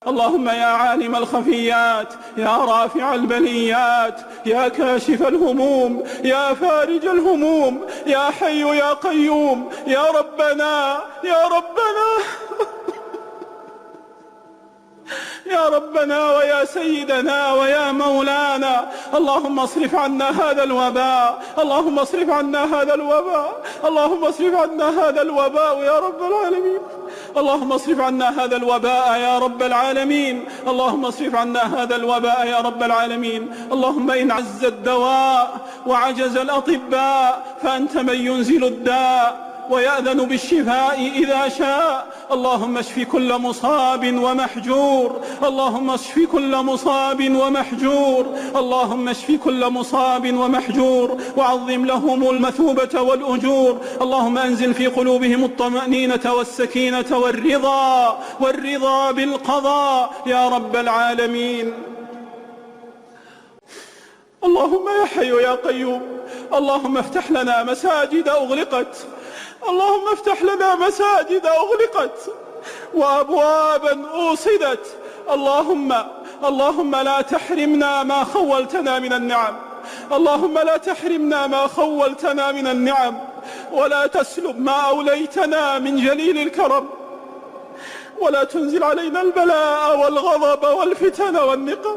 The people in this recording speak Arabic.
اللهم يا عالم الخفيات، يا رافع البليات، يا كاشف الهموم، يا فارج الهموم، يا حي يا قيوم، يا ربنا يا ربنا يا ربنا ويا سيدنا ويا مولانا، اللهم اصرف عنا هذا الوباء، اللهم اصرف عنا هذا الوباء، اللهم اصرف عنا هذا الوباء يا رب العالمين، اللهم اصرف عنا هذا الوباء يا رب العالمين، اللهم اصرف عنا هذا الوباء يا رب العالمين. اللهم إن عز الدواء وعجز الأطباء فأنت من ينزل الداء ويأذن بالشفاء إذا شاء. اللهم اشف كل مصاب ومحجور، اللهم اشف كل مصاب ومحجور، اللهم اشف كل مصاب ومحجور، وعظم لهم المثوبة والأجور. اللهم أنزل في قلوبهم الطمأنينة والسكينة والرضا بالقضاء يا رب العالمين. اللهم يا حي يا قيوم، اللهم افتح لنا مساجد أغلقت، اللهم افتح لنا مساجد أغلقت وأبوابا أوصدت. اللهم لا تحرمنا ما خولتنا من النعم، اللهم لا تحرمنا ما خولتنا من النعم، ولا تسلب ما أوليتنا من جليل الكرم، ولا تنزل علينا البلاء والغضب والفتن والنقم.